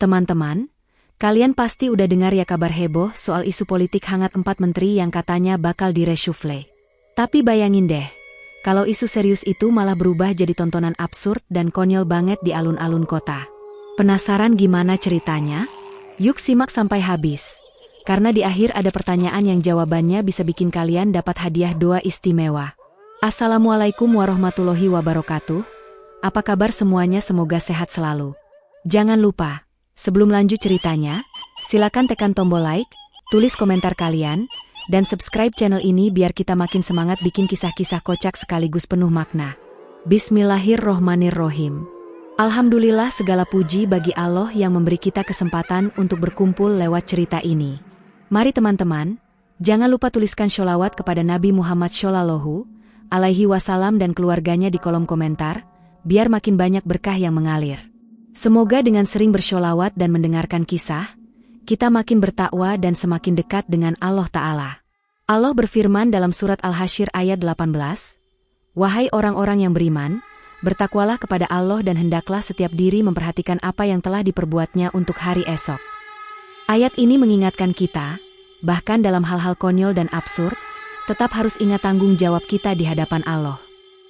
Teman-teman, kalian pasti udah dengar ya kabar heboh soal isu politik hangat 4 menteri yang katanya bakal direshuffle. Tapi bayangin deh, kalau isu serius itu malah berubah jadi tontonan absurd dan konyol banget di alun-alun kota. Penasaran gimana ceritanya? Yuk simak sampai habis. Karena di akhir ada pertanyaan yang jawabannya bisa bikin kalian dapat hadiah doa istimewa. Assalamualaikum warahmatullahi wabarakatuh. Apa kabar semuanya, semoga sehat selalu. Jangan lupa, sebelum lanjut ceritanya, silakan tekan tombol like, tulis komentar kalian, dan subscribe channel ini biar kita makin semangat bikin kisah-kisah kocak sekaligus penuh makna. Bismillahirrohmanirrohim. Alhamdulillah, segala puji bagi Allah yang memberi kita kesempatan untuk berkumpul lewat cerita ini. Mari teman-teman, jangan lupa tuliskan sholawat kepada Nabi Muhammad Shallallahu Alaihi Wasallam dan keluarganya di kolom komentar, biar makin banyak berkah yang mengalir. Semoga dengan sering bersholawat dan mendengarkan kisah, kita makin bertakwa dan semakin dekat dengan Allah Ta'ala. Allah berfirman dalam surat Al-Hasyr ayat 18, "Wahai orang-orang yang beriman, bertakwalah kepada Allah dan hendaklah setiap diri memperhatikan apa yang telah diperbuatnya untuk hari esok." Ayat ini mengingatkan kita, bahkan dalam hal-hal konyol dan absurd, tetap harus ingat tanggung jawab kita di hadapan Allah.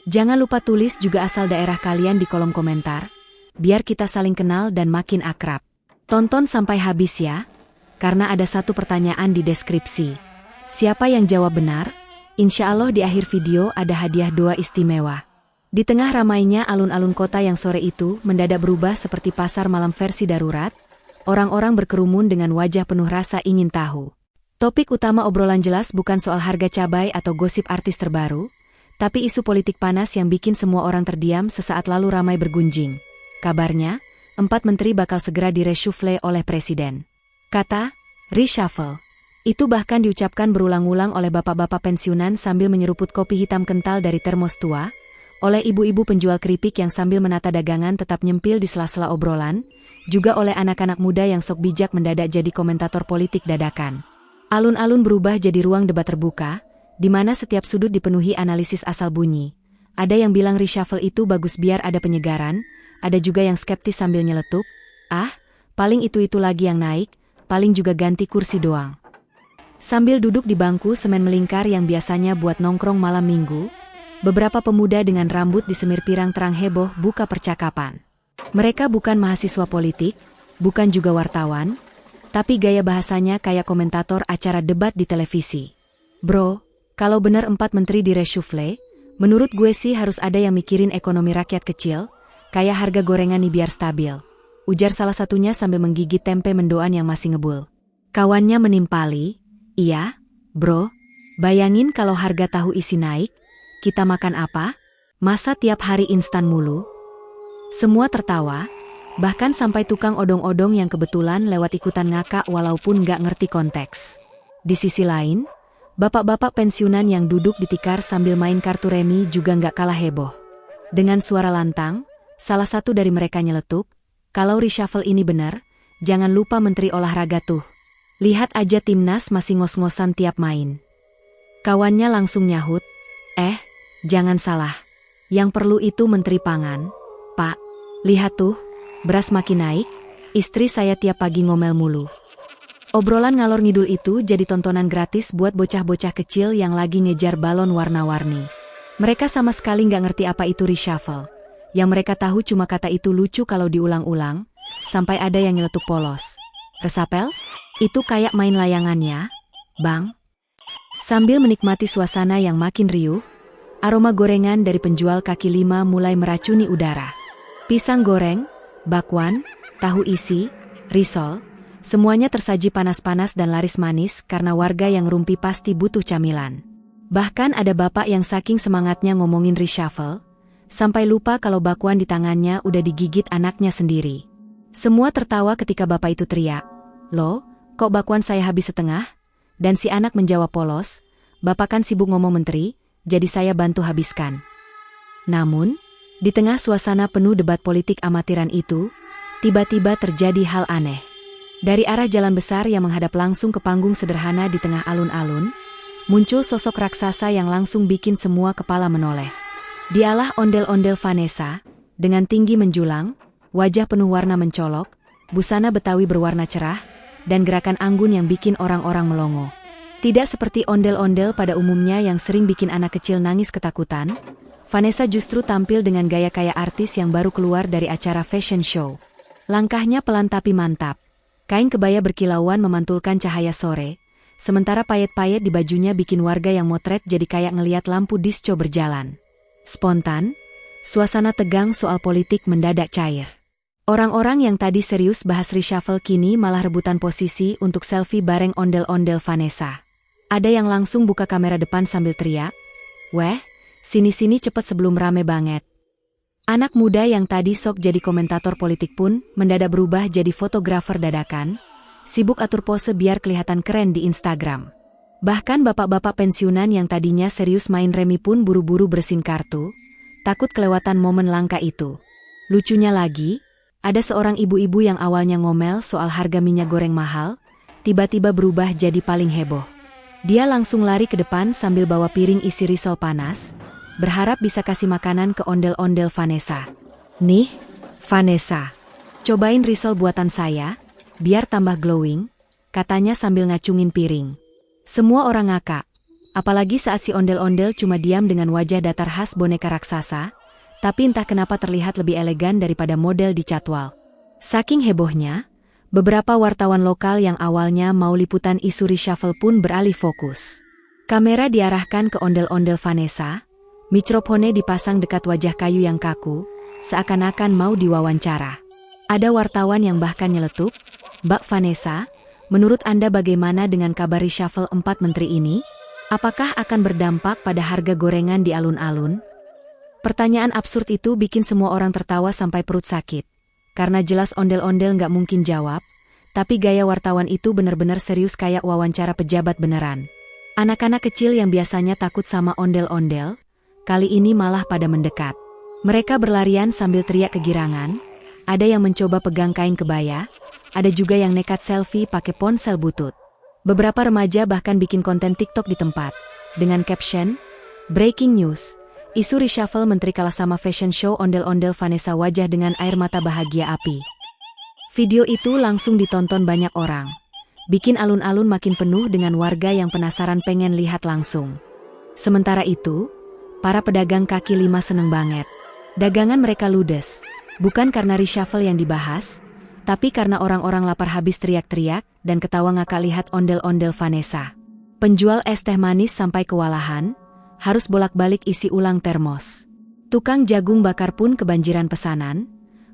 Jangan lupa tulis juga asal daerah kalian di kolom komentar, biar kita saling kenal dan makin akrab. Tonton sampai habis ya, karena ada satu pertanyaan di deskripsi. Siapa yang jawab benar, insya Allah di akhir video ada hadiah doa istimewa. Di tengah ramainya alun-alun kota yang sore itu mendadak berubah seperti pasar malam versi darurat, orang-orang berkerumun dengan wajah penuh rasa ingin tahu. Topik utama obrolan jelas bukan soal harga cabai atau gosip artis terbaru, tapi isu politik panas yang bikin semua orang terdiam sesaat lalu ramai bergunjing. Kabarnya, 4 menteri bakal segera direshuffle oleh presiden. Kata reshuffle itu bahkan diucapkan berulang-ulang oleh bapak-bapak pensiunan sambil menyeruput kopi hitam kental dari termos tua, oleh ibu-ibu penjual keripik yang sambil menata dagangan tetap nyempil di sela-sela obrolan, juga oleh anak-anak muda yang sok bijak mendadak jadi komentator politik dadakan. Alun-alun berubah jadi ruang debat terbuka, di mana setiap sudut dipenuhi analisis asal bunyi. Ada yang bilang reshuffle itu bagus biar ada penyegaran, ada juga yang skeptis sambil nyeletuk, paling itu lagi yang naik, paling juga ganti kursi doang. Sambil duduk di bangku semen melingkar yang biasanya buat nongkrong malam minggu, beberapa pemuda dengan rambut disemir pirang terang heboh buka percakapan. Mereka bukan mahasiswa politik, bukan juga wartawan, tapi gaya bahasanya kayak komentator acara debat di televisi. "Bro, kalau bener 4 menteri direshuffle, menurut gue sih harus ada yang mikirin ekonomi rakyat kecil, kayak harga gorengan nih biar stabil," ujar salah satunya sambil menggigit tempe mendoan yang masih ngebul. Kawannya menimpali, "Iya, bro, bayangin kalau harga tahu isi naik, kita makan apa? Masa tiap hari instan mulu?" Semua tertawa, bahkan sampai tukang odong-odong yang kebetulan lewat ikutan ngakak walaupun nggak ngerti konteks. Di sisi lain, bapak-bapak pensiunan yang duduk di tikar sambil main kartu remi juga nggak kalah heboh. Dengan suara lantang, salah satu dari mereka nyeletuk, "Kalau reshuffle ini benar, jangan lupa menteri olahraga tuh. Lihat aja timnas masih ngos-ngosan tiap main." Kawannya langsung nyahut, "Jangan salah. Yang perlu itu menteri pangan. Pak, lihat tuh, beras makin naik, istri saya tiap pagi ngomel mulu." Obrolan ngalor ngidul itu jadi tontonan gratis buat bocah-bocah kecil yang lagi ngejar balon warna-warni. Mereka sama sekali nggak ngerti apa itu reshuffle. Yang mereka tahu cuma kata itu lucu kalau diulang-ulang, sampai ada yang nyeletuk polos, "Resapel? Itu kayak main layangannya, Bang." Sambil menikmati suasana yang makin riuh, aroma gorengan dari penjual kaki lima mulai meracuni udara. Pisang goreng, bakwan, tahu isi, risol, semuanya tersaji panas-panas dan laris manis karena warga yang rumpi pasti butuh camilan. Bahkan ada bapak yang saking semangatnya ngomongin reshuffle, sampai lupa kalau bakwan di tangannya udah digigit anaknya sendiri. Semua tertawa ketika bapak itu teriak, "Loh, kok bakwan saya habis setengah?" Dan si anak menjawab polos, "Bapak kan sibuk ngomong menteri, jadi saya bantu habiskan." Namun, di tengah suasana penuh debat politik amatiran itu, tiba-tiba terjadi hal aneh. Dari arah jalan besar yang menghadap langsung ke panggung sederhana di tengah alun-alun, muncul sosok raksasa yang langsung bikin semua kepala menoleh. Dialah ondel-ondel Vanessa, dengan tinggi menjulang, wajah penuh warna mencolok, busana Betawi berwarna cerah, dan gerakan anggun yang bikin orang-orang melongo. Tidak seperti ondel-ondel pada umumnya yang sering bikin anak kecil nangis ketakutan, Vanessa justru tampil dengan gaya kayak artis yang baru keluar dari acara fashion show. Langkahnya pelan tapi mantap. Kain kebaya berkilauan memantulkan cahaya sore, sementara payet-payet di bajunya bikin warga yang motret jadi kayak ngeliat lampu disco berjalan. Spontan, suasana tegang soal politik mendadak cair. Orang-orang yang tadi serius bahas reshuffle kini malah rebutan posisi untuk selfie bareng ondel-ondel Vanessa. Ada yang langsung buka kamera depan sambil teriak, "Weh, sini-sini cepet sebelum rame banget." Anak muda yang tadi sok jadi komentator politik pun mendadak berubah jadi fotografer dadakan, sibuk atur pose biar kelihatan keren di Instagram. Bahkan bapak-bapak pensiunan yang tadinya serius main remi pun buru-buru bersin kartu, takut kelewatan momen langka itu. Lucunya lagi, ada seorang ibu-ibu yang awalnya ngomel soal harga minyak goreng mahal, tiba-tiba berubah jadi paling heboh. Dia langsung lari ke depan sambil bawa piring isi risol panas, berharap bisa kasih makanan ke ondel-ondel Vanessa. "Nih, Vanessa, cobain risol buatan saya, biar tambah glowing," katanya sambil ngacungin piring. Semua orang ngakak, apalagi saat si ondel-ondel cuma diam dengan wajah datar khas boneka raksasa, tapi entah kenapa terlihat lebih elegan daripada model di catwalk. Saking hebohnya, beberapa wartawan lokal yang awalnya mau liputan isu reshuffle pun beralih fokus. Kamera diarahkan ke ondel-ondel Vanessa, mikrofone dipasang dekat wajah kayu yang kaku, seakan-akan mau diwawancara. Ada wartawan yang bahkan nyeletuk, "Mbak Vanessa, menurut Anda bagaimana dengan kabar reshuffle 4 menteri ini? Apakah akan berdampak pada harga gorengan di alun-alun?" Pertanyaan absurd itu bikin semua orang tertawa sampai perut sakit. Karena jelas ondel-ondel nggak mungkin jawab, tapi gaya wartawan itu benar-benar serius kayak wawancara pejabat beneran. Anak-anak kecil yang biasanya takut sama ondel-ondel, kali ini malah pada mendekat. Mereka berlarian sambil teriak kegirangan, ada yang mencoba pegang kain kebaya, ada juga yang nekat selfie pakai ponsel butut. Beberapa remaja bahkan bikin konten TikTok di tempat, dengan caption, "Breaking News, isu reshuffle menteri kalah sama fashion show ondel-ondel Vanessa wajah dengan air mata bahagia api." Video itu langsung ditonton banyak orang, bikin alun-alun makin penuh dengan warga yang penasaran pengen lihat langsung. Sementara itu, para pedagang kaki lima seneng banget. Dagangan mereka ludes, bukan karena reshuffle yang dibahas, tapi karena orang-orang lapar habis teriak-teriak dan ketawa ngakak lihat ondel-ondel Vanessa. Penjual es teh manis sampai kewalahan, harus bolak-balik isi ulang termos. Tukang jagung bakar pun kebanjiran pesanan,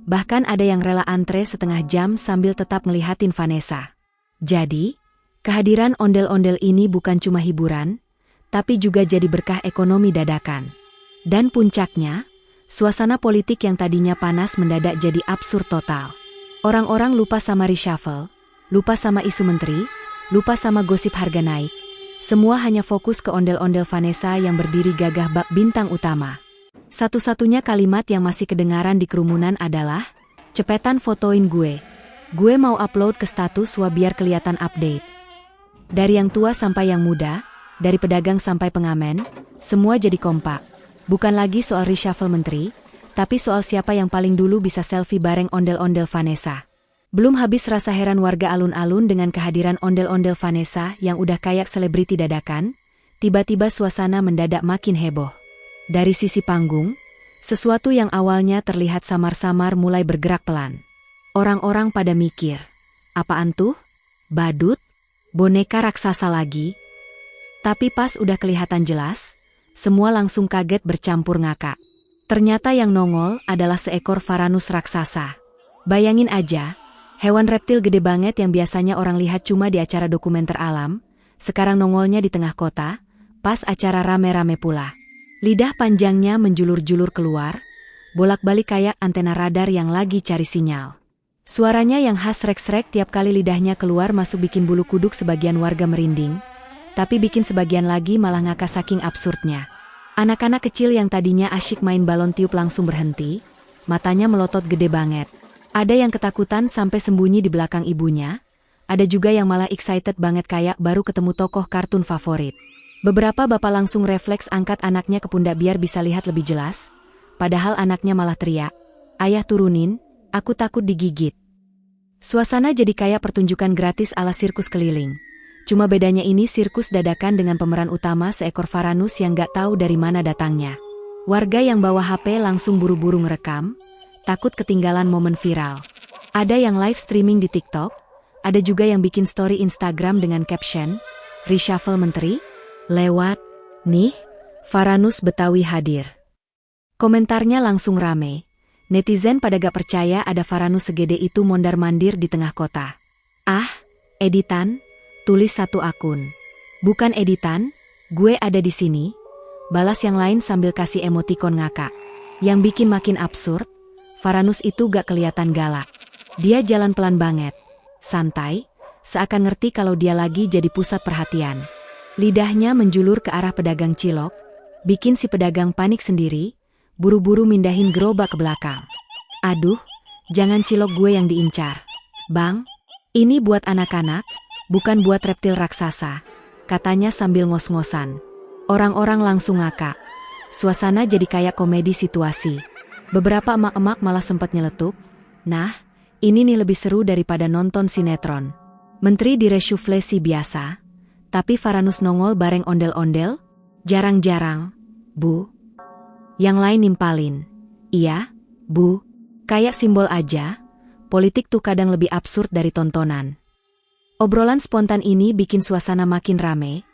bahkan ada yang rela antre setengah jam sambil tetap ngelihatin Vanessa. Jadi, kehadiran ondel-ondel ini bukan cuma hiburan, tapi juga jadi berkah ekonomi dadakan. Dan puncaknya, suasana politik yang tadinya panas mendadak jadi absurd total. Orang-orang lupa sama reshuffle, lupa sama isu menteri, lupa sama gosip harga naik. Semua hanya fokus ke ondel-ondel Vanessa yang berdiri gagah bak bintang utama. Satu-satunya kalimat yang masih kedengaran di kerumunan adalah, "Cepetan fotoin gue. Gue mau upload ke status wah biar kelihatan update." Dari yang tua sampai yang muda, dari pedagang sampai pengamen, semua jadi kompak. Bukan lagi soal reshuffle menteri, tapi soal siapa yang paling dulu bisa selfie bareng ondel-ondel Vanessa. Belum habis rasa heran warga alun-alun dengan kehadiran ondel-ondel Vanessa yang udah kayak selebriti dadakan, tiba-tiba suasana mendadak makin heboh. Dari sisi panggung, sesuatu yang awalnya terlihat samar-samar mulai bergerak pelan. Orang-orang pada mikir, apaan tuh? Badut? Boneka raksasa lagi? Tapi pas udah kelihatan jelas, semua langsung kaget bercampur ngakak. Ternyata yang nongol adalah seekor Varanus raksasa. Bayangin aja, hewan reptil gede banget yang biasanya orang lihat cuma di acara dokumenter alam, sekarang nongolnya di tengah kota, pas acara rame-rame pula. Lidah panjangnya menjulur-julur keluar, bolak-balik kayak antena radar yang lagi cari sinyal. Suaranya yang khas srek-srek tiap kali lidahnya keluar masuk bikin bulu kuduk sebagian warga merinding, tapi bikin sebagian lagi malah ngakak saking absurdnya. Anak-anak kecil yang tadinya asyik main balon tiup langsung berhenti, matanya melotot gede banget. Ada yang ketakutan sampai sembunyi di belakang ibunya, ada juga yang malah excited banget kayak baru ketemu tokoh kartun favorit. Beberapa bapak langsung refleks angkat anaknya ke pundak biar bisa lihat lebih jelas, padahal anaknya malah teriak, "Ayah turunin, aku takut digigit." Suasana jadi kayak pertunjukan gratis ala sirkus keliling. Cuma bedanya ini sirkus dadakan dengan pemeran utama seekor Varanus yang gak tahu dari mana datangnya. Warga yang bawa HP langsung buru-buru ngerekam, takut ketinggalan momen viral. Ada yang live streaming di TikTok, ada juga yang bikin story Instagram dengan caption, "Reshuffle Menteri? Lewat. Nih, Varanus Betawi hadir." Komentarnya langsung rame. Netizen pada gak percaya ada Varanus segede itu mondar-mandir di tengah kota. "Ah, editan," tulis satu akun. "Bukan editan, gue ada di sini," balas yang lain sambil kasih emotikon ngakak. Yang bikin makin absurd, Varanus itu gak kelihatan galak. Dia jalan pelan banget, santai, seakan ngerti kalau dia lagi jadi pusat perhatian. Lidahnya menjulur ke arah pedagang cilok, bikin si pedagang panik sendiri, buru-buru mindahin gerobak ke belakang. "Aduh, jangan cilok gue yang diincar. Bang, ini buat anak-anak, bukan buat reptil raksasa," katanya sambil ngos-ngosan. Orang-orang langsung ngakak. Suasana jadi kayak komedi situasi. Beberapa emak-emak malah sempat nyeletuk, "Nah, ini nih lebih seru daripada nonton sinetron. Menteri direshuffle sih biasa, tapi Varanus nongol bareng ondel-ondel? Jarang-jarang, Bu." Yang lain nimpalin, "Iya, Bu, kayak simbol aja, politik tuh kadang lebih absurd dari tontonan." Obrolan spontan ini bikin suasana makin rame,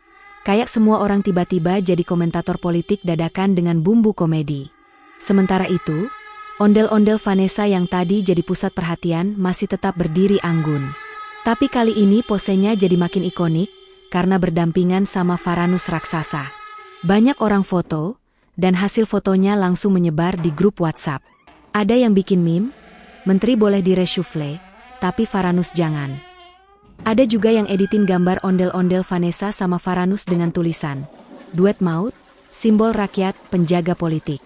kayak semua orang tiba-tiba jadi komentator politik dadakan dengan bumbu komedi. Sementara itu, ondel-ondel Vanessa yang tadi jadi pusat perhatian masih tetap berdiri anggun. Tapi kali ini posenya jadi makin ikonik karena berdampingan sama Varanus raksasa. Banyak orang foto, dan hasil fotonya langsung menyebar di grup WhatsApp. Ada yang bikin meme, "Menteri boleh direshuffle, tapi Varanus jangan." Ada juga yang editin gambar ondel-ondel Vanessa sama Varanus dengan tulisan, "Duet maut, simbol rakyat, penjaga politik."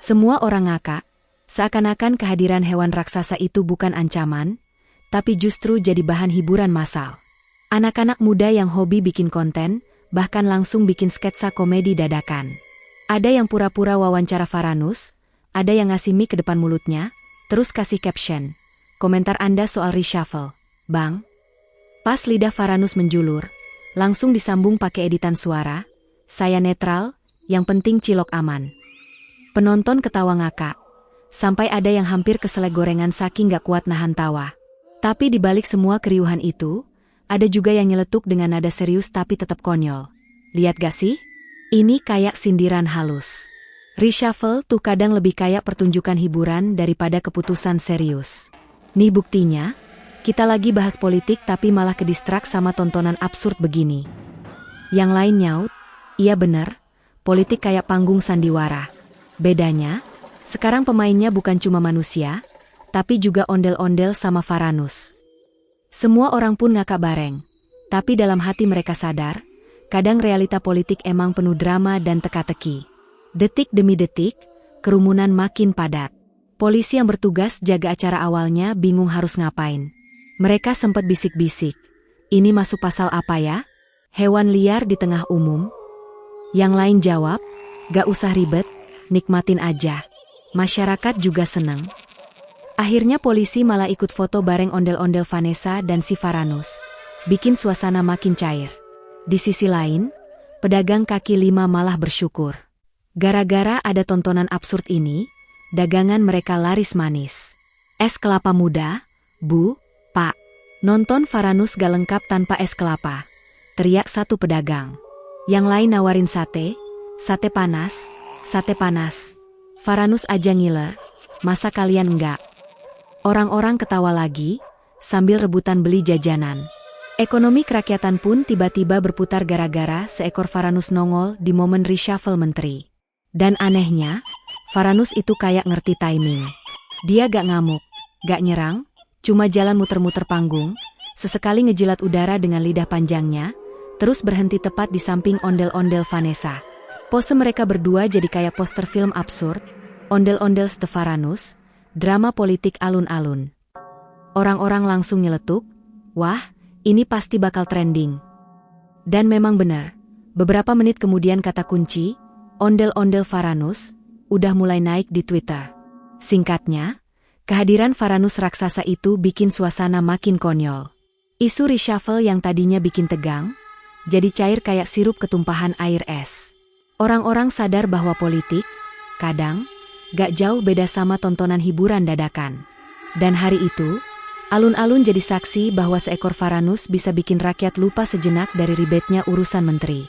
Semua orang ngakak, seakan-akan kehadiran hewan raksasa itu bukan ancaman, tapi justru jadi bahan hiburan massal. Anak-anak muda yang hobi bikin konten, bahkan langsung bikin sketsa komedi dadakan. Ada yang pura-pura wawancara Varanus, ada yang ngasih mic ke depan mulutnya, terus kasih caption, "Komentar Anda soal reshuffle, Bang?" Pas lidah Varanus menjulur, langsung disambung pakai editan suara, "Saya netral, yang penting cilok aman." Penonton ketawa ngakak, sampai ada yang hampir keselak gorengan saking gak kuat nahan tawa. Tapi di balik semua keriuhan itu, ada juga yang nyeletuk dengan nada serius tapi tetap konyol. "Lihat gak sih? Ini kayak sindiran halus. Reshuffle tuh kadang lebih kayak pertunjukan hiburan daripada keputusan serius. Nih buktinya, kita lagi bahas politik tapi malah kedistrak sama tontonan absurd begini." Yang lain nyaut, "Iya bener, politik kayak panggung sandiwara. Bedanya, sekarang pemainnya bukan cuma manusia, tapi juga ondel-ondel sama Varanus." Semua orang pun ngakak bareng, tapi dalam hati mereka sadar, kadang realita politik emang penuh drama dan teka-teki. Detik demi detik, kerumunan makin padat. Polisi yang bertugas jaga acara awalnya bingung harus ngapain. Mereka sempat bisik-bisik, "Ini masuk pasal apa ya? Hewan liar di tengah umum?" Yang lain jawab, "Gak usah ribet, nikmatin aja." Masyarakat juga seneng. Akhirnya polisi malah ikut foto bareng ondel-ondel Vanessa dan si Varanus. Bikin suasana makin cair. Di sisi lain, pedagang kaki lima malah bersyukur. Gara-gara ada tontonan absurd ini, dagangan mereka laris manis. "Es kelapa muda, Bu, Pak." "Nonton Varanus gak lengkap tanpa es kelapa," teriak satu pedagang. Yang lain nawarin sate, "Sate panas, sate panas." "Varanus aja ngiler, masa kalian enggak?" Orang-orang ketawa lagi, sambil rebutan beli jajanan. Ekonomi kerakyatan pun tiba-tiba berputar gara-gara seekor Varanus nongol di momen reshuffle menteri. Dan anehnya, Varanus itu kayak ngerti timing. Dia gak ngamuk, gak nyerang, cuma jalan muter-muter panggung, sesekali ngejilat udara dengan lidah panjangnya, terus berhenti tepat di samping ondel-ondel Vanessa. Pose mereka berdua jadi kayak poster film absurd, ondel-ondel The Varanus, drama politik alun-alun. Orang-orang langsung nyeletuk, "Wah, ini pasti bakal trending." Dan memang benar, beberapa menit kemudian kata kunci, ondel-ondel Varanus, udah mulai naik di Twitter. Singkatnya, Kehadiran Varanus raksasa itu bikin suasana makin konyol. Isu reshuffle yang tadinya bikin tegang, jadi cair kayak sirup ketumpahan air es. Orang-orang sadar bahwa politik, kadang, gak jauh beda sama tontonan hiburan dadakan. Dan hari itu, alun-alun jadi saksi bahwa seekor Varanus bisa bikin rakyat lupa sejenak dari ribetnya urusan menteri.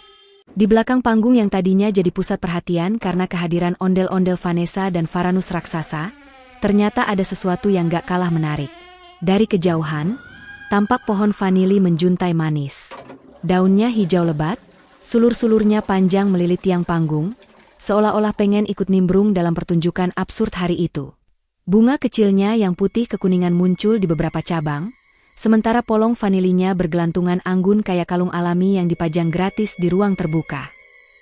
Di belakang panggung yang tadinya jadi pusat perhatian karena kehadiran ondel-ondel Vanessa dan Varanus raksasa, ternyata ada sesuatu yang gak kalah menarik. Dari kejauhan, tampak pohon vanili menjuntai manis. Daunnya hijau lebat, sulur-sulurnya panjang melilit tiang panggung, seolah-olah pengen ikut nimbrung dalam pertunjukan absurd hari itu. Bunga kecilnya yang putih kekuningan muncul di beberapa cabang, sementara polong vanilinya bergelantungan anggun kayak kalung alami yang dipajang gratis di ruang terbuka.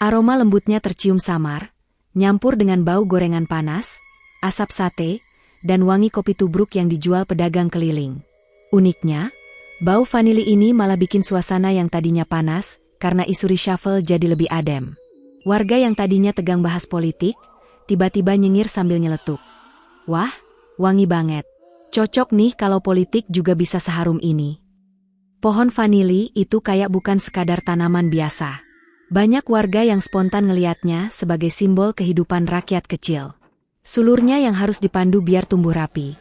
Aroma lembutnya tercium samar, nyampur dengan bau gorengan panas, asap sate, dan wangi kopi tubruk yang dijual pedagang keliling. Uniknya, bau vanili ini malah bikin suasana yang tadinya panas, karena isu reshuffle jadi lebih adem. Warga yang tadinya tegang bahas politik, tiba-tiba nyengir sambil nyeletuk. Wah, wangi banget. Cocok nih kalau politik juga bisa seharum ini. Pohon vanili itu kayak bukan sekadar tanaman biasa. Banyak warga yang spontan ngeliatnya sebagai simbol kehidupan rakyat kecil. Sulurnya yang harus dipandu biar tumbuh rapi,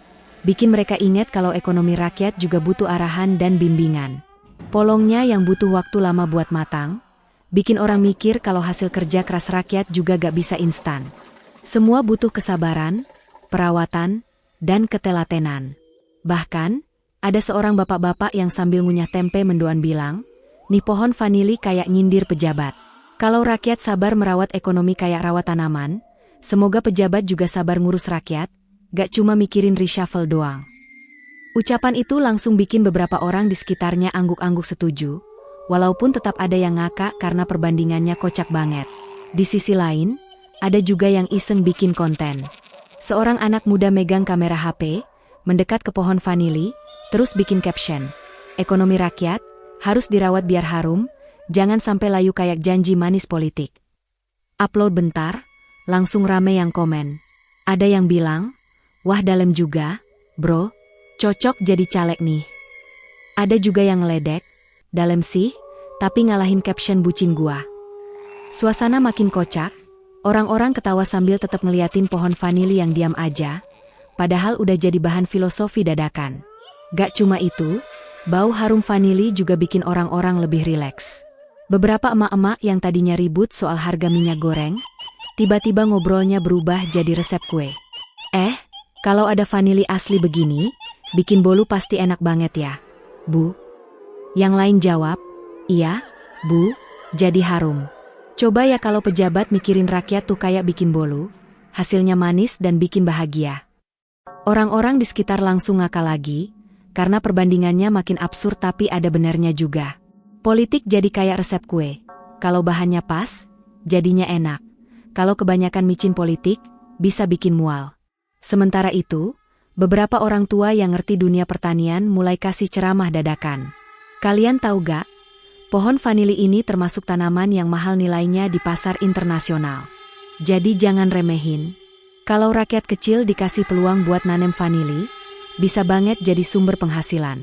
bikin mereka ingat kalau ekonomi rakyat juga butuh arahan dan bimbingan. Polongnya yang butuh waktu lama buat matang, bikin orang mikir kalau hasil kerja keras rakyat juga gak bisa instan. Semua butuh kesabaran, perawatan, dan ketelatenan. Bahkan, ada seorang bapak-bapak yang sambil ngunyah tempe mendoan bilang, nih pohon vanili kayak nyindir pejabat. Kalau rakyat sabar merawat ekonomi kayak rawat tanaman, semoga pejabat juga sabar ngurus rakyat, gak cuma mikirin reshuffle doang. Ucapan itu langsung bikin beberapa orang di sekitarnya angguk-angguk setuju, walaupun tetap ada yang ngakak karena perbandingannya kocak banget. Di sisi lain, ada juga yang iseng bikin konten. Seorang anak muda megang kamera HP, mendekat ke pohon vanili, terus bikin caption, ekonomi rakyat, harus dirawat biar harum, jangan sampai layu kayak janji manis politik. Upload bentar, langsung rame yang komen. Ada yang bilang, wah dalam juga, bro, cocok jadi caleg nih. Ada juga yang ngeledek, dalam sih, tapi ngalahin caption bucin gua. Suasana makin kocak, orang-orang ketawa sambil tetap ngeliatin pohon vanili yang diam aja, padahal udah jadi bahan filosofi dadakan. Gak cuma itu, bau harum vanili juga bikin orang-orang lebih rileks. Beberapa emak-emak yang tadinya ribut soal harga minyak goreng, tiba-tiba ngobrolnya berubah jadi resep kue. Kalau ada vanili asli begini, bikin bolu pasti enak banget ya, Bu. Yang lain jawab, iya, Bu, jadi harum. Coba ya kalau pejabat mikirin rakyat tuh kayak bikin bolu, hasilnya manis dan bikin bahagia. Orang-orang di sekitar langsung ngakak lagi, karena perbandingannya makin absurd tapi ada benarnya juga. Politik jadi kayak resep kue, kalau bahannya pas, jadinya enak. Kalau kebanyakan micin politik, bisa bikin mual. Sementara itu, beberapa orang tua yang ngerti dunia pertanian mulai kasih ceramah dadakan. Kalian tahu gak? Pohon vanili ini termasuk tanaman yang mahal nilainya di pasar internasional. Jadi jangan remehin. Kalau rakyat kecil dikasih peluang buat nanem vanili, bisa banget jadi sumber penghasilan.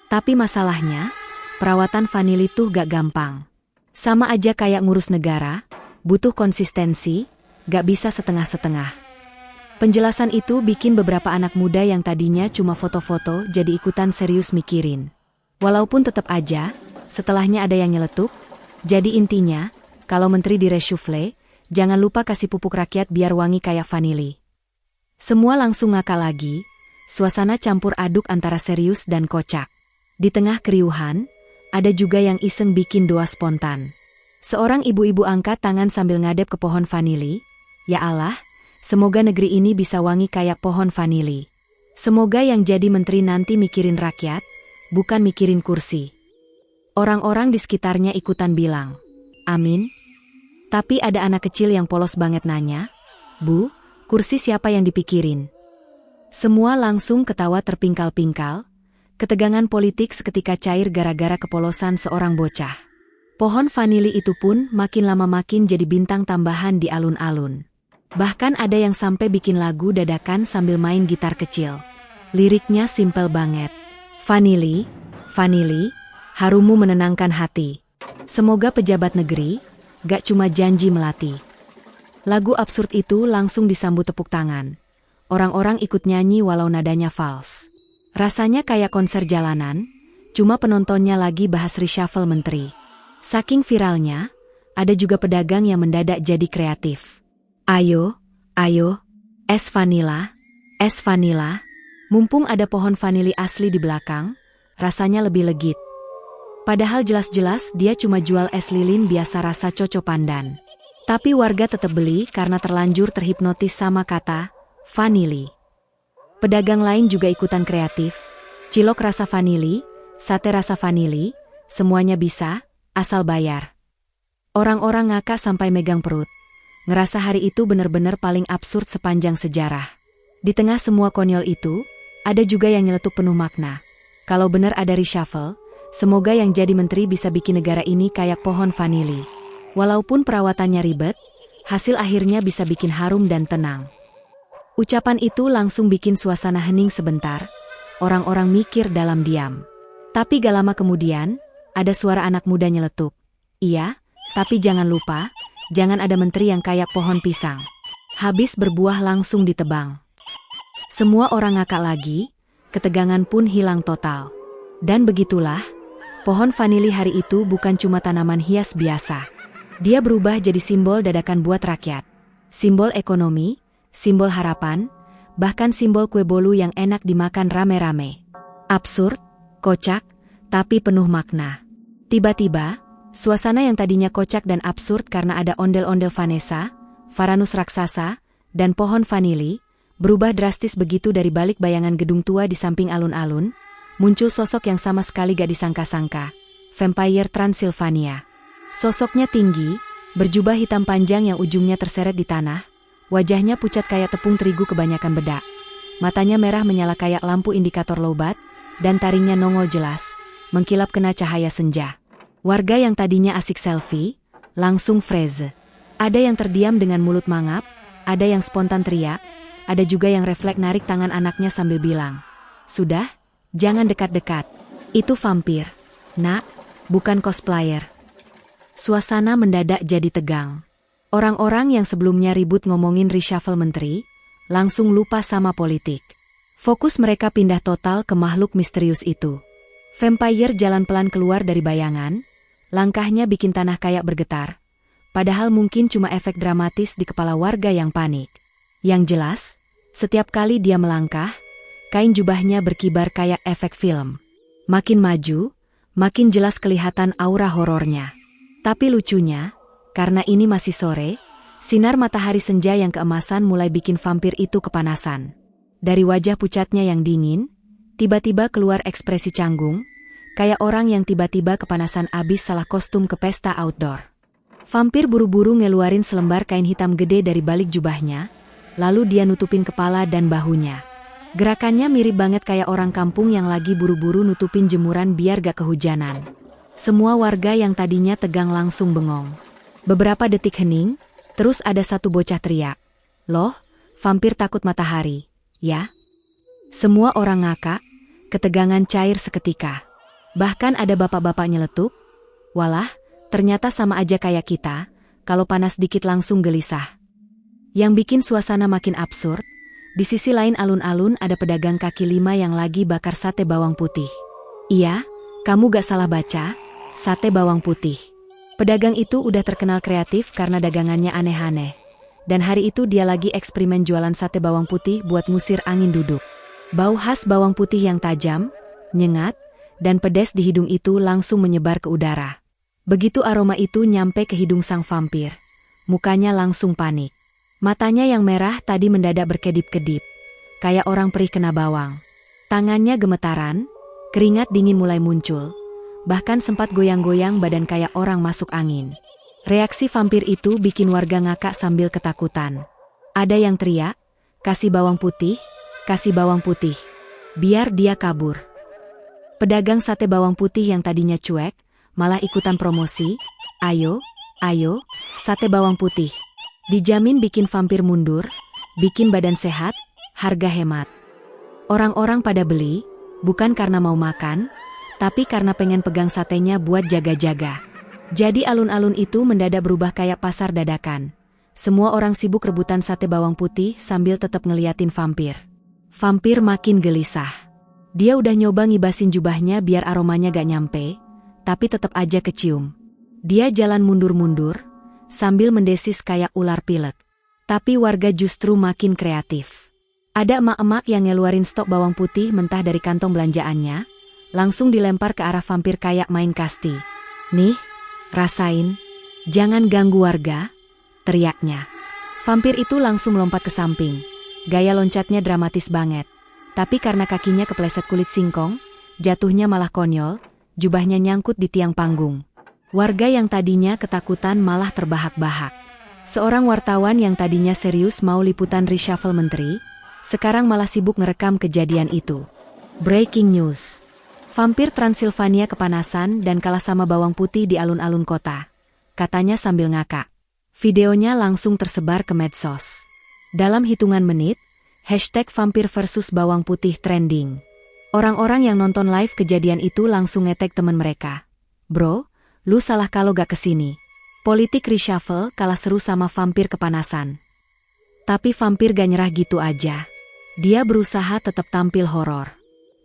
Tapi masalahnya, perawatan vanili tuh gak gampang. Sama aja kayak ngurus negara, butuh konsistensi, gak bisa setengah-setengah. Penjelasan itu bikin beberapa anak muda yang tadinya cuma foto-foto jadi ikutan serius mikirin. Walaupun tetap aja, setelahnya ada yang nyeletuk, jadi intinya, kalau menteri di reshuffle, jangan lupa kasih pupuk rakyat biar wangi kayak vanili. Semua langsung ngakak lagi, suasana campur aduk antara serius dan kocak. Di tengah keriuhan, ada juga yang iseng bikin doa spontan. Seorang ibu-ibu angkat tangan sambil ngadep ke pohon vanili, ya Allah, semoga negeri ini bisa wangi kayak pohon vanili. Semoga yang jadi menteri nanti mikirin rakyat, bukan mikirin kursi. Orang-orang di sekitarnya ikutan bilang, amin. Tapi ada anak kecil yang polos banget nanya, Bu, kursi siapa yang dipikirin? Semua langsung ketawa terpingkal-pingkal, ketegangan politik seketika cair gara-gara kepolosan seorang bocah. Pohon vanili itu pun makin lama makin jadi bintang tambahan di alun-alun. Bahkan ada yang sampai bikin lagu dadakan sambil main gitar kecil. Liriknya simpel banget. Vanili, vanili, harumu menenangkan hati. Semoga pejabat negeri, gak cuma janji melati. Lagu absurd itu langsung disambut tepuk tangan. Orang-orang ikut nyanyi walau nadanya fals. Rasanya kayak konser jalanan, cuma penontonnya lagi bahas reshuffle menteri. Saking viralnya, ada juga pedagang yang mendadak jadi kreatif. Ayo, ayo, es vanila, es vanila. Mumpung ada pohon vanili asli di belakang, rasanya lebih legit. Padahal jelas-jelas dia cuma jual es lilin biasa rasa coco pandan. Tapi warga tetap beli karena terlanjur terhipnotis sama kata vanili. Pedagang lain juga ikutan kreatif. Cilok rasa vanili, sate rasa vanili, semuanya bisa, asal bayar. Orang-orang ngakak sampai megang perut. Ngerasa hari itu bener-bener paling absurd sepanjang sejarah. Di tengah semua konyol itu, ada juga yang nyeletuk penuh makna. Kalau bener ada reshuffle, semoga yang jadi menteri bisa bikin negara ini kayak pohon vanili. Walaupun perawatannya ribet, hasil akhirnya bisa bikin harum dan tenang. Ucapan itu langsung bikin suasana hening sebentar. Orang-orang mikir dalam diam. Tapi gak lama kemudian, ada suara anak muda nyeletuk. Iya, tapi jangan lupa, jangan ada menteri yang kayak pohon pisang. Habis berbuah langsung ditebang. Semua orang ngakak lagi, ketegangan pun hilang total. Dan begitulah, pohon vanili hari itu bukan cuma tanaman hias biasa. Dia berubah jadi simbol dadakan buat rakyat. Simbol ekonomi, simbol harapan, bahkan simbol kue bolu yang enak dimakan rame-rame. Absurd, kocak, tapi penuh makna. Tiba-tiba, suasana yang tadinya kocak dan absurd karena ada ondel-ondel Vanessa, Varanus raksasa, dan pohon vanili, berubah drastis begitu. Dari balik bayangan gedung tua di samping alun-alun, muncul sosok yang sama sekali gak disangka-sangka, Vampire Transylvania. Sosoknya tinggi, berjubah hitam panjang yang ujungnya terseret di tanah, wajahnya pucat kayak tepung terigu kebanyakan bedak, matanya merah menyala kayak lampu indikator lobat, dan taringnya nongol jelas, mengkilap kena cahaya senja. Warga yang tadinya asik selfie, langsung freeze. Ada yang terdiam dengan mulut mangap, ada yang spontan teriak, ada juga yang refleks narik tangan anaknya sambil bilang, "Sudah, jangan dekat-dekat. Itu vampir. Nak, bukan cosplayer." Suasana mendadak jadi tegang. Orang-orang yang sebelumnya ribut ngomongin reshuffle menteri, langsung lupa sama politik. Fokus mereka pindah total ke makhluk misterius itu. Vampire jalan pelan keluar dari bayangan, langkahnya bikin tanah kayak bergetar. Padahal mungkin cuma efek dramatis di kepala warga yang panik. Yang jelas, setiap kali dia melangkah, kain jubahnya berkibar kayak efek film. Makin maju, makin jelas kelihatan aura horornya. Tapi lucunya, karena ini masih sore, sinar matahari senja yang keemasan mulai bikin vampir itu kepanasan. Dari wajah pucatnya yang dingin, tiba-tiba keluar ekspresi canggung, kayak orang yang tiba-tiba kepanasan abis salah kostum ke pesta outdoor. Vampir buru-buru ngeluarin selembar kain hitam gede dari balik jubahnya, lalu dia nutupin kepala dan bahunya. Gerakannya mirip banget kayak orang kampung yang lagi buru-buru nutupin jemuran biar gak kehujanan. Semua warga yang tadinya tegang langsung bengong. Beberapa detik hening, terus ada satu bocah teriak, "Loh, vampir takut matahari, ya?" Semua orang ngakak, ketegangan cair seketika. Bahkan ada bapak-bapak nyeletuk, "Walah, ternyata sama aja kayak kita, kalau panas dikit langsung gelisah." Yang bikin suasana makin absurd, di sisi lain alun-alun ada pedagang kaki lima yang lagi bakar sate bawang putih. Iya, kamu gak salah baca, sate bawang putih. Pedagang itu udah terkenal kreatif karena dagangannya aneh-aneh. Dan hari itu dia lagi eksperimen jualan sate bawang putih buat ngusir angin duduk. Bau khas bawang putih yang tajam, nyengat, dan pedas di hidung itu langsung menyebar ke udara. Begitu aroma itu nyampe ke hidung sang vampir, mukanya langsung panik. Matanya yang merah tadi mendadak berkedip-kedip, kayak orang perih kena bawang. Tangannya gemetaran, keringat dingin mulai muncul. Bahkan sempat goyang-goyang badan kayak orang masuk angin. Reaksi vampir itu bikin warga ngakak sambil ketakutan. Ada yang teriak, kasih bawang putih, biar dia kabur." Pedagang sate bawang putih yang tadinya cuek, malah ikutan promosi, ayo, sate bawang putih. Dijamin bikin vampir mundur, bikin badan sehat, harga hemat. Orang-orang pada beli, bukan karena mau makan, tapi karena pengen pegang satenya buat jaga-jaga. Jadi alun-alun itu mendadak berubah kayak pasar dadakan. Semua orang sibuk rebutan sate bawang putih sambil tetap ngeliatin vampir. Vampir makin gelisah. Dia udah nyoba ngibasin jubahnya biar aromanya gak nyampe, tapi tetap aja kecium. Dia jalan mundur-mundur, sambil mendesis kayak ular pilek. Tapi warga justru makin kreatif. Ada emak-emak yang ngeluarin stok bawang putih mentah dari kantong belanjaannya, langsung dilempar ke arah vampir kayak main kasti. "Nih, rasain. Jangan ganggu warga," teriaknya. Vampir itu langsung lompat ke samping. Gaya loncatnya dramatis banget. Tapi karena kakinya kepleset kulit singkong, jatuhnya malah konyol, jubahnya nyangkut di tiang panggung. Warga yang tadinya ketakutan malah terbahak-bahak. Seorang wartawan yang tadinya serius mau liputan reshuffle menteri, sekarang malah sibuk ngerekam kejadian itu. Breaking news. Vampir Transilvania kepanasan dan kalah sama bawang putih di alun-alun kota, katanya sambil ngakak. Videonya langsung tersebar ke medsos. Dalam hitungan menit, hashtag vampir versus bawang putih trending. Orang-orang yang nonton live kejadian itu langsung nge-tag temen mereka. "Bro, lu salah kalau gak kesini. Politik reshuffle kalah seru sama vampir kepanasan." Tapi vampir gak nyerah gitu aja. Dia berusaha tetap tampil horor.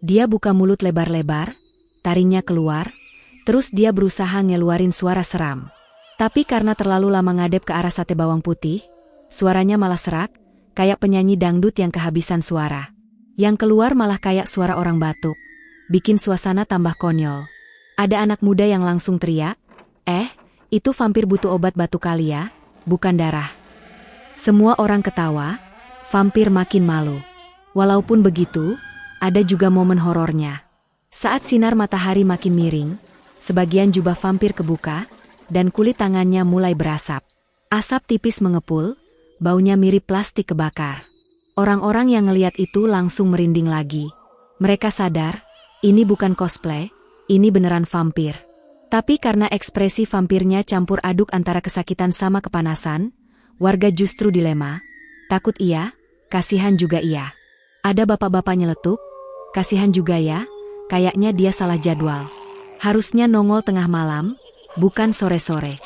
Dia buka mulut lebar-lebar, taringnya keluar, terus dia berusaha ngeluarin suara seram. Tapi karena terlalu lama ngadep ke arah sate bawang putih, suaranya malah serak, kayak penyanyi dangdut yang kehabisan suara. Yang keluar malah kayak suara orang batuk, bikin suasana tambah konyol. Ada anak muda yang langsung teriak, itu vampir butuh obat batuk kali ya, bukan darah." Semua orang ketawa, vampir makin malu. Walaupun begitu, ada juga momen horornya. Saat sinar matahari makin miring, sebagian jubah vampir kebuka, dan kulit tangannya mulai berasap. Asap tipis mengepul, baunya mirip plastik kebakar. Orang-orang yang ngeliat itu langsung merinding lagi. Mereka sadar, ini bukan cosplay, ini beneran vampir. Tapi karena ekspresi vampirnya campur aduk antara kesakitan sama kepanasan, warga justru dilema. Takut iya, kasihan juga iya. Ada bapak-bapak nyeletuk, kasihan juga ya, kayaknya dia salah jadwal. Harusnya nongol tengah malam, bukan sore-sore.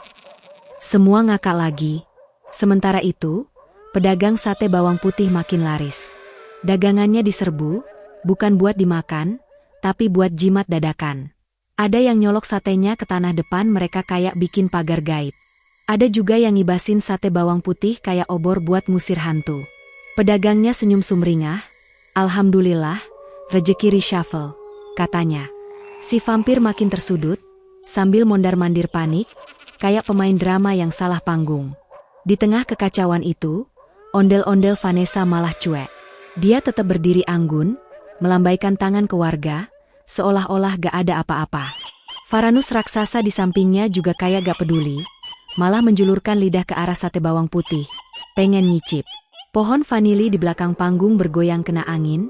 Semua ngakak lagi. Sementara itu, pedagang sate bawang putih makin laris. Dagangannya diserbu, bukan buat dimakan, tapi buat jimat dadakan. Ada yang nyolok satenya ke tanah depan mereka kayak bikin pagar gaib. Ada juga yang ngibasin sate bawang putih kayak obor buat ngusir hantu. Pedagangnya senyum sumringah, "Alhamdulillah, rejeki reshuffle," katanya. Si vampir makin tersudut, sambil mondar-mandir panik, kayak pemain drama yang salah panggung. Di tengah kekacauan itu, ondel-ondel Vanessa malah cuek. Dia tetap berdiri anggun, melambaikan tangan ke warga, seolah-olah gak ada apa-apa. Varanus raksasa di sampingnya juga kayak gak peduli, malah menjulurkan lidah ke arah sate bawang putih, pengen nyicip. Pohon vanili di belakang panggung bergoyang kena angin,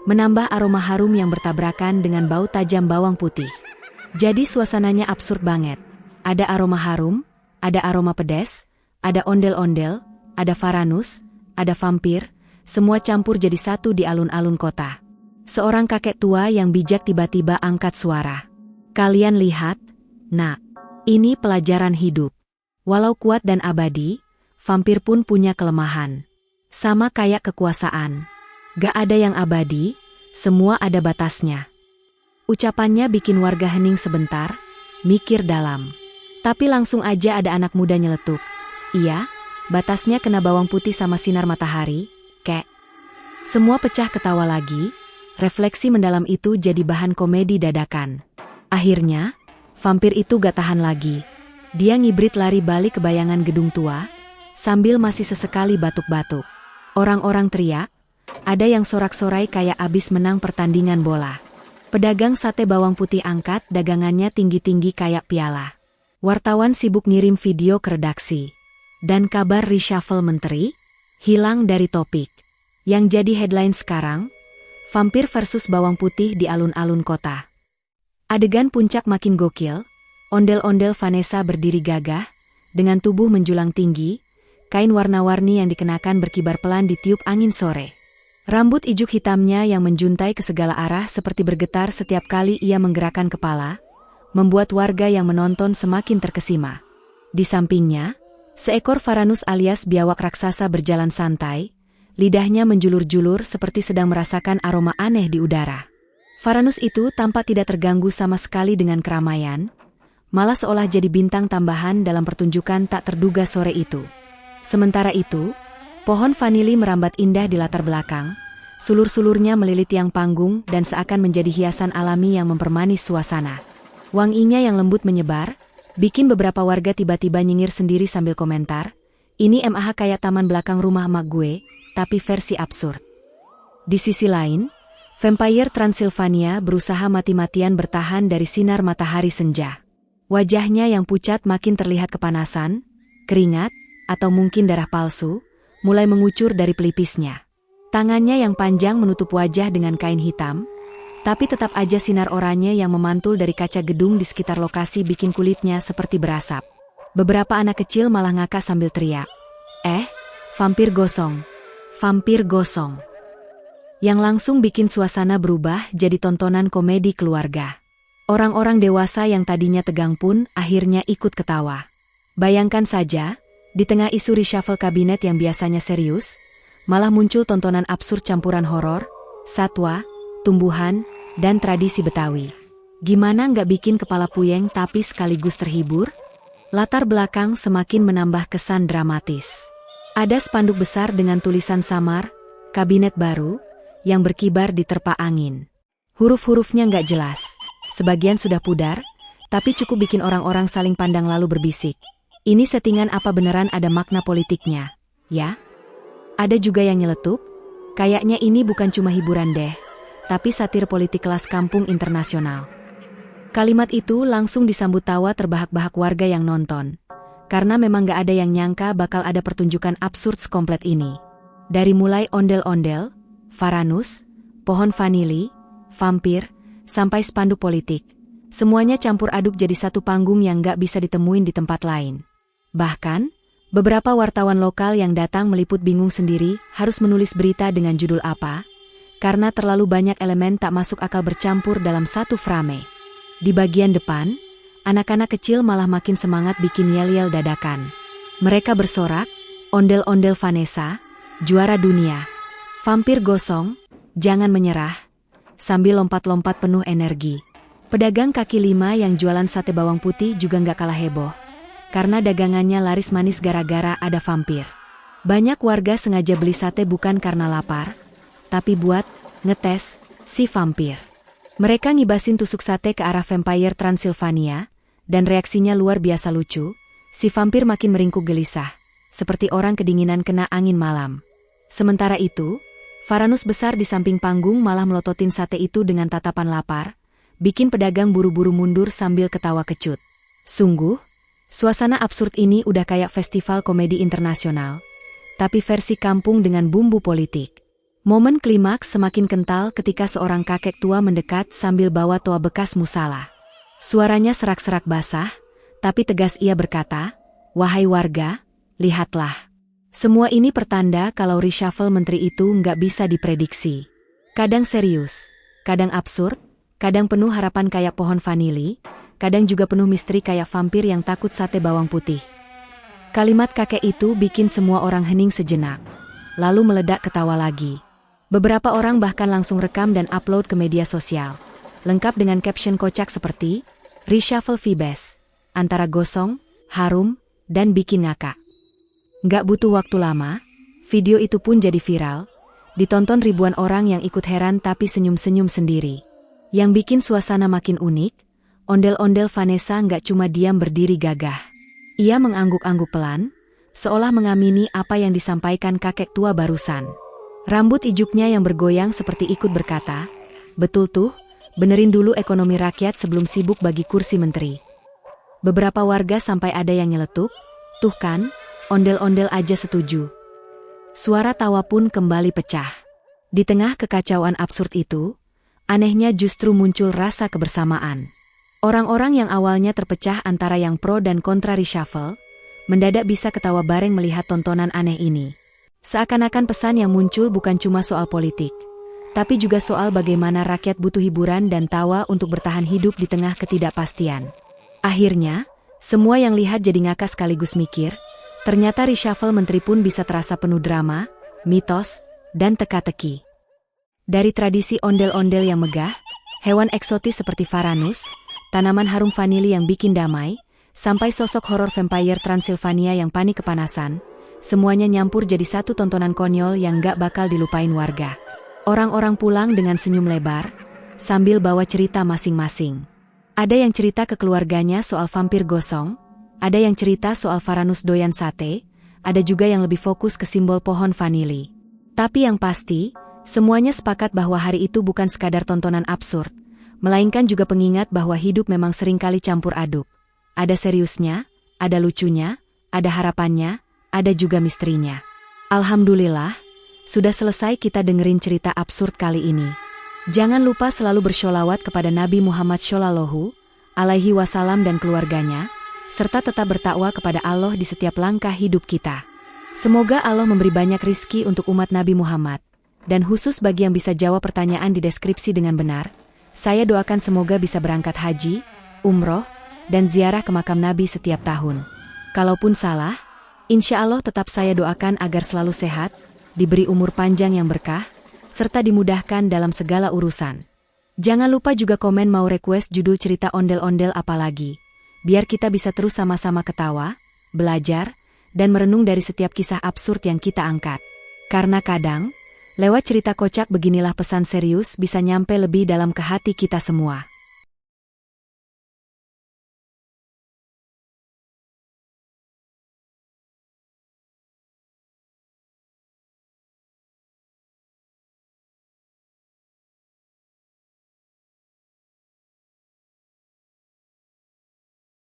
menambah aroma harum yang bertabrakan dengan bau tajam bawang putih. Jadi suasananya absurd banget. Ada aroma harum, ada aroma pedas, ada ondel-ondel, ada Varanus, ada vampir, semua campur jadi satu di alun-alun kota. Seorang kakek tua yang bijak tiba-tiba angkat suara. "Kalian lihat, Nak, ini pelajaran hidup. Walau kuat dan abadi, vampir pun punya kelemahan. Sama kayak kekuasaan. Gak ada yang abadi, semua ada batasnya." Ucapannya bikin warga hening sebentar, mikir dalam. Tapi langsung aja ada anak muda nyeletuk. "Iya, batasnya kena bawang putih sama sinar matahari, kek." Semua pecah ketawa lagi, refleksi mendalam itu jadi bahan komedi dadakan. Akhirnya, vampir itu gak tahan lagi. Dia ngibrit lari balik ke bayangan gedung tua, sambil masih sesekali batuk-batuk. Orang-orang teriak, ada yang sorak-sorai kayak abis menang pertandingan bola. Pedagang sate bawang putih angkat dagangannya tinggi-tinggi kayak piala. Wartawan sibuk ngirim video ke redaksi. Dan kabar reshuffle menteri, hilang dari topik. Yang jadi headline sekarang, vampir versus bawang putih di alun-alun kota. Adegan puncak makin gokil, ondel-ondel Vanessa berdiri gagah, dengan tubuh menjulang tinggi, kain warna-warni yang dikenakan berkibar pelan ditiup angin sore. Rambut ijuk hitamnya yang menjuntai ke segala arah seperti bergetar setiap kali ia menggerakkan kepala, membuat warga yang menonton semakin terkesima. Di sampingnya, seekor Varanus alias biawak raksasa berjalan santai, lidahnya menjulur-julur seperti sedang merasakan aroma aneh di udara. Varanus itu tampak tidak terganggu sama sekali dengan keramaian, malah seolah jadi bintang tambahan dalam pertunjukan tak terduga sore itu. Sementara itu, pohon vanili merambat indah di latar belakang, sulur-sulurnya melilit tiang panggung dan seakan menjadi hiasan alami yang mempermanis suasana. Wanginya yang lembut menyebar, bikin beberapa warga tiba-tiba nyengir sendiri sambil komentar, "Ini MAH kayak taman belakang rumah emak gue, tapi versi absurd." Di sisi lain, Vampire Transylvania berusaha mati-matian bertahan dari sinar matahari senja. Wajahnya yang pucat makin terlihat kepanasan, keringat, atau mungkin darah palsu, mulai mengucur dari pelipisnya. Tangannya yang panjang menutup wajah dengan kain hitam, tapi tetap aja sinar oranye yang memantul dari kaca gedung di sekitar lokasi bikin kulitnya seperti berasap. Beberapa anak kecil malah ngakak sambil teriak, vampir gosong! Vampir gosong!" Yang langsung bikin suasana berubah jadi tontonan komedi keluarga. Orang-orang dewasa yang tadinya tegang pun akhirnya ikut ketawa. Bayangkan saja, di tengah isu reshuffle kabinet yang biasanya serius, malah muncul tontonan absurd campuran horor, satwa, tumbuhan, dan tradisi Betawi. Gimana nggak bikin kepala puyeng tapi sekaligus terhibur? Latar belakang semakin menambah kesan dramatis. Ada spanduk besar dengan tulisan samar, "Kabinet Baru", yang berkibar diterpa angin. Huruf-hurufnya nggak jelas, sebagian sudah pudar, tapi cukup bikin orang-orang saling pandang lalu berbisik. Ini settingan apa beneran ada makna politiknya, ya? Ada juga yang nyeletuk, kayaknya ini bukan cuma hiburan deh, tapi satir politik kelas kampung internasional. Kalimat itu langsung disambut tawa terbahak-bahak warga yang nonton, karena memang nggak ada yang nyangka bakal ada pertunjukan absurd sekomplet ini. Dari mulai ondel-ondel, Varanus, pohon vanili, vampir, sampai spanduk politik. Semuanya campur aduk jadi satu panggung yang gak bisa ditemuin di tempat lain. Bahkan, beberapa wartawan lokal yang datang meliput bingung sendiri harus menulis berita dengan judul apa, karena terlalu banyak elemen tak masuk akal bercampur dalam satu frame. Di bagian depan, anak-anak kecil malah makin semangat bikin yel-yel dadakan. Mereka bersorak, "Ondel-ondel Vanessa, juara dunia. Vampir gosong, jangan menyerah," sambil lompat-lompat penuh energi. Pedagang kaki lima yang jualan sate bawang putih juga nggak kalah heboh, karena dagangannya laris manis gara-gara ada vampir. Banyak warga sengaja beli sate bukan karena lapar, tapi buat ngetes si vampir. Mereka ngibasin tusuk sate ke arah Vampire Transylvania, dan reaksinya luar biasa lucu. Si vampir makin meringkuk gelisah, seperti orang kedinginan kena angin malam. Sementara itu, Varanus besar di samping panggung malah melototin sate itu dengan tatapan lapar, bikin pedagang buru-buru mundur sambil ketawa kecut. Sungguh, suasana absurd ini udah kayak festival komedi internasional, tapi versi kampung dengan bumbu politik. Momen klimaks semakin kental ketika seorang kakek tua mendekat sambil bawa toa bekas musala. Suaranya serak-serak basah, tapi tegas ia berkata, "Wahai warga, lihatlah. Semua ini pertanda kalau reshuffle menteri itu nggak bisa diprediksi. Kadang serius, kadang absurd, kadang penuh harapan kayak pohon vanili, kadang juga penuh misteri kayak vampir yang takut sate bawang putih." Kalimat kakek itu bikin semua orang hening sejenak, lalu meledak ketawa lagi. Beberapa orang bahkan langsung rekam dan upload ke media sosial, lengkap dengan caption kocak seperti, "Reshuffle Vibes, antara gosong, harum, dan bikin ngakak." Nggak butuh waktu lama, video itu pun jadi viral, ditonton ribuan orang yang ikut heran tapi senyum-senyum sendiri. Yang bikin suasana makin unik, ondel-ondel Vanessa nggak cuma diam berdiri gagah. Ia mengangguk-angguk pelan, seolah mengamini apa yang disampaikan kakek tua barusan. Rambut ijuknya yang bergoyang seperti ikut berkata, "Betul tuh, benerin dulu ekonomi rakyat sebelum sibuk bagi kursi menteri." Beberapa warga sampai ada yang nyeletuk, "Tuh kan, ondel-ondel aja setuju." Suara tawa pun kembali pecah. Di tengah kekacauan absurd itu, anehnya justru muncul rasa kebersamaan. Orang-orang yang awalnya terpecah antara yang pro dan kontra reshuffle, mendadak bisa ketawa bareng melihat tontonan aneh ini. Seakan-akan pesan yang muncul bukan cuma soal politik, tapi juga soal bagaimana rakyat butuh hiburan dan tawa untuk bertahan hidup di tengah ketidakpastian. Akhirnya, semua yang lihat jadi ngakak sekaligus mikir, ternyata reshuffle menteri pun bisa terasa penuh drama, mitos, dan teka-teki. Dari tradisi ondel-ondel yang megah, hewan eksotis seperti Varanus, tanaman harum vanili yang bikin damai, sampai sosok horor vampire Transilvania yang panik kepanasan, semuanya nyampur jadi satu tontonan konyol yang gak bakal dilupain warga. Orang-orang pulang dengan senyum lebar, sambil bawa cerita masing-masing. Ada yang cerita ke keluarganya soal vampir gosong, ada yang cerita soal Varanus doyan sate, ada juga yang lebih fokus ke simbol pohon vanili. Tapi yang pasti, semuanya sepakat bahwa hari itu bukan sekadar tontonan absurd, melainkan juga pengingat bahwa hidup memang seringkali campur aduk. Ada seriusnya, ada lucunya, ada harapannya, ada juga misterinya. Alhamdulillah, sudah selesai kita dengerin cerita absurd kali ini. Jangan lupa selalu bersholawat kepada Nabi Muhammad Shallallahu alaihi wasallam dan keluarganya, serta tetap bertakwa kepada Allah di setiap langkah hidup kita. Semoga Allah memberi banyak rizki untuk umat Nabi Muhammad. Dan khusus bagi yang bisa jawab pertanyaan di deskripsi dengan benar, saya doakan semoga bisa berangkat haji, umroh, dan ziarah ke makam Nabi setiap tahun. Kalaupun salah, insya Allah tetap saya doakan agar selalu sehat, diberi umur panjang yang berkah, serta dimudahkan dalam segala urusan. Jangan lupa juga komen mau request judul cerita ondel-ondel apa lagi, biar kita bisa terus sama-sama ketawa, belajar, dan merenung dari setiap kisah absurd yang kita angkat. Karena kadang, lewat cerita kocak beginilah pesan serius bisa nyampe lebih dalam ke hati kita semua.